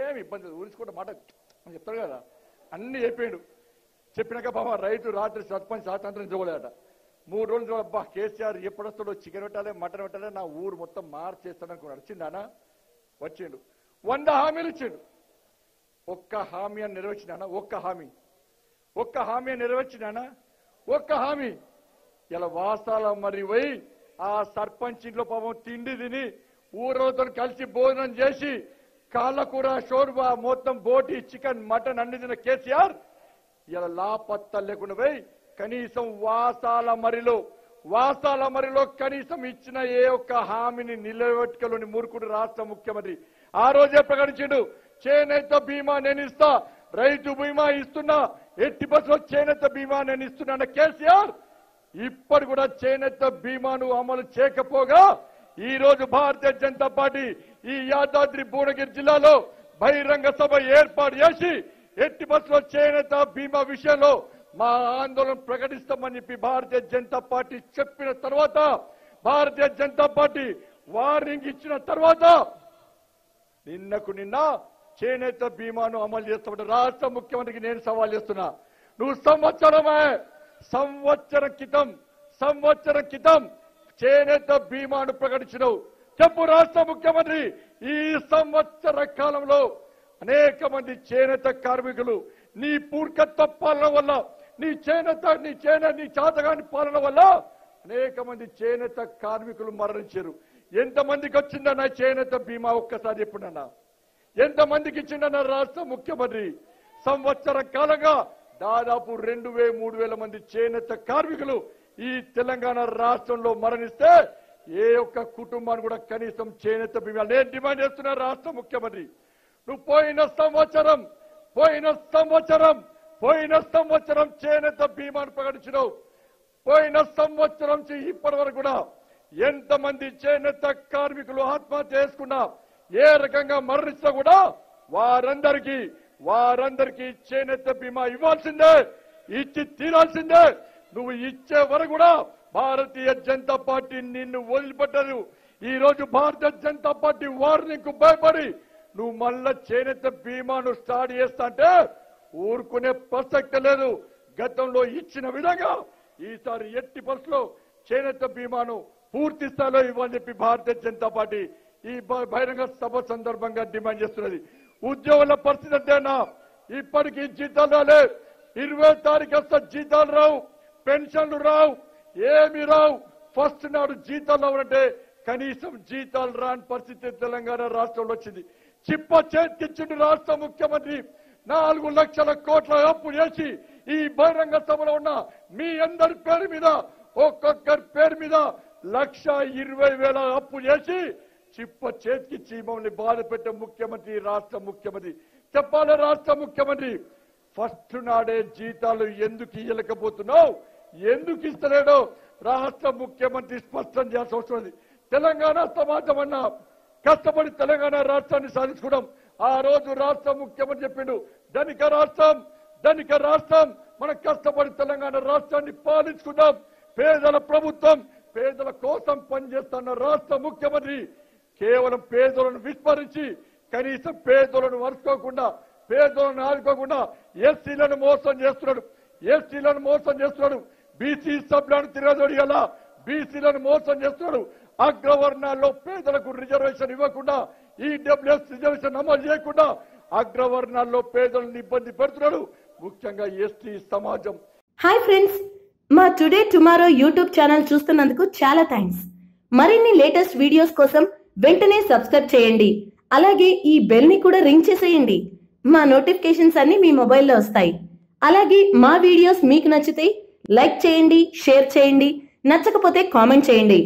ఏమి ఇబ్బంది లేదు, ఊరించుకుంటే మాట అని చెప్తారు కదా, అన్ని చెప్పాడు. చెప్పినాక బాబా రైతు రాత్రి సర్పంచ్ స్వాతంత్రం చూడలేట. 3 రోజులు అబ్బా కేసీఆర్ ఎప్పుడొస్తాడో, చికెన్ పెట్టాలి మటన్ పెట్టాలి, నా ఊరు మొత్తం మార్చేస్తాడు అనుకున్నాడు. వచ్చిందానా? వచ్చిండు. 100 హామీలు ఇచ్చిండు. ఒక్క హామీ అని నెరవేర్చినానా? ఒక్క హామీ నెరవేర్చినానా? ఒక్క హామీ. ఇలా వాసాల మరి పోయి ఆ సర్పంచ్ ఇంట్లో పాపం తిండి తిని ఊరోతో కలిసి భోజనం చేసి కాళ్ళకూర షోర్బా మొత్తం బోటి చికెన్ మటన్ అన్ని తిన్న కేసీఆర్ ఇలా లాపత్తా లేకుండా పోయి కనీసం వాసాల మరిలో కనీసం ఇచ్చిన ఏ ఒక్క హామీని నిలబెట్టుకోలేని మూర్ఖుడు రాష్ట్ర ముఖ్యమంత్రి. ఆ రోజే ప్రకటించాడు, చేనేత బీమా నేను ఇస్తా, రైతు బీమా ఇస్తున్నా, ఎట్టి బస్సులో చేనేత బీమా నేను ఇస్తున్నా కేసీఆర్. ఇప్పుడు కూడా చేనేత బీమాను అమలు చేయకపోగా ఈ రోజు భారతీయ జనతా పార్టీ ఈ యాదాద్రి భువనగిరి జిల్లాలో బహిరంగ సభ ఏర్పాటు చేసి ఎట్టి బస్సులో చేనేత బీమా విషయంలో మా ఆందోళన ప్రకటిస్తామని చెప్పి భారతీయ జనతా పార్టీ చెప్పిన తర్వాత, భారతీయ జనతా పార్టీ వార్నింగ్ ఇచ్చిన తర్వాత నిన్నకు నిన్న చేనేత బీమాను అమలు చేస్తామంటే రాష్ట్ర ముఖ్యమంత్రికి నేను సవాల్ చేస్తున్నా. నువ్వు సంవత్సరం క్రితం చేనేత బీమాను ప్రకటించినవు. చెప్పు రాష్ట్ర ముఖ్యమంత్రి, ఈ సంవత్సర కాలంలో అనేక మంది చేనేత కార్మికులు నీ పూర్ఖత్వ పాలన వల్ల, నీ చేతగాని పాలన వల్ల అనేక మంది చేనేత కార్మికులు మరణించారు. ఎంతమందికి వచ్చిందన్న చేనేత బీమా? ఒక్కసారి చెప్పుడన్నా, ఎంతమందికి ఇచ్చిందన్న రాష్ట్ర ముఖ్యమంత్రి? సంవత్సర కాలంగా దాదాపు 2,000-3,000 మంది చేనేత కార్మికులు ఈ తెలంగాణ రాష్ట్రంలో మరణిస్తే ఏ ఒక్క కుటుంబాన్ని కూడా కనీసం చేనేత బీమా నేను డిమాండ్ చేస్తున్నా రాష్ట్ర ముఖ్యమంత్రి. నువ్వు పోయిన సంవత్సరం చేనేత బీమాను ప్రకటించినావు. పోయిన సంవత్సరం నుంచి ఇప్పటి వరకు కూడా ఎంతమంది చేనేత కార్మికులు ఆత్మహత్య చేసుకున్నా, ఏ రకంగా మరణిస్తా కూడా వారందరికీ చేనేత బీమా ఇవ్వాల్సిందే, ఇచ్చి తీరాల్సిందే. నువ్వు ఇచ్చే వరకు కూడా భారతీయ జనతా పార్టీ నిన్ను వదిలిపెట్టదు. ఈ రోజు భారతీయ జనతా పార్టీ వార్నింగ్ భయపడి నువ్వు మళ్ళా చేనేత బీమాను స్టార్ట్ చేస్తా అంటే ఊరుకునే ప్రసక్తి లేదు. గతంలో ఇచ్చిన విధంగా ఈసారి ఎట్టి బస్సులో చేనేత బీమాను పూర్తి స్థాయిలో ఇవ్వాలని చెప్పి భారతీయ జనతా పార్టీ ఈ బహిరంగ సభ సందర్భంగా డిమాండ్ చేస్తున్నది. ఉద్యోగుల పరిస్థితి అంతేనా? ఇప్పటికీ జీతాలు రాలే. 20వ తారీఖు వస్తే జీతాలు రావు, పెన్షన్లు రావు, ఏమి రావు. ఫస్ట్ నాడు జీతాలు రావాలంటే కనీసం జీతాలు రాని పరిస్థితి తెలంగాణ రాష్ట్రంలో వచ్చింది. చిప్ప చేతికిచ్చిండు రాష్ట్ర ముఖ్యమంత్రి. 4 లక్షల కోట్ల అప్పు చేసి ఈ బహిరంగ సభలో ఉన్న మీ అందరి పేరు మీద, ఒక్కొక్కరి పేరు మీద 1,20,000 అప్పు చేసి చిప్ప చేతికిచ్చి మమ్మల్ని బాధ పెట్టే ముఖ్యమంత్రి రాష్ట్ర ముఖ్యమంత్రి. చెప్పాలి రాష్ట్ర ముఖ్యమంత్రి, ఫస్ట్ నాడే జీతాలు ఎందుకు ఇవ్వలేకపోతున్నావు, ఎందుకు ఇస్తలేడో రాష్ట్ర ముఖ్యమంత్రి స్పష్టం చేయాల్సిన అవసరం ఉంది. తెలంగాణ సమాజం అన్నా కష్టపడి తెలంగాణ రాష్ట్రాన్ని సాధించుకోవడం. ఆ రోజు రాష్ట్ర ముఖ్యమంత్రి చెప్పిండు, ధనిక రాష్ట్రం మనం కష్టపడి తెలంగాణ రాష్ట్రాన్ని పాలించుకుందాం, పేదల ప్రభుత్వం, పేదల కోసం పనిచేస్తున్న రాష్ట్ర ముఖ్యమంత్రి కేవలం పేదలను విస్మరించి కనీసం పేదలను వరుసుకోకుండా, పేదలను ఆదుకోకుండా ఎస్సీలను మోసం చేస్తున్నాడు. బీసీ సభ్యులను తిరగదోడి అలా బీసీలను మోసం చేస్తున్నాడు. అగ్రవర్ణాల్లో పేదలకు రిజర్వేషన్ ఇవ్వకుండా, ఈడబ్ల్యూఎస్ రిజర్వేషన్ అమలు చేయకుండా అగ్రవర్ణాల్లో పేదలను ఇబ్బంది పెడుతున్నాడు, ముఖ్యంగా ఎస్టీ సమాజం. హాయ్ ఫ్రెండ్స్, మా టుడే టుమారో యూట్యూబ్ ఛానల్ చూస్తున్నందుకు చాలా థ్యాంక్స్. మరిన్ని లేటెస్ట్ వీడియోస్ కోసం వెంటనే సబ్స్క్రైబ్ చేయండి. అలాగే ఈ బెల్ ని కూడా రింగ్ చేసేయండి. మా నోటిఫికేషన్స్ అన్ని మీ మొబైల్లో వస్తాయి. అలాగే మా వీడియోస్ మీకు నచ్చితే లైక్ చేయండి, షేర్ చేయండి, నచ్చకపోతే కామెంట్ చేయండి.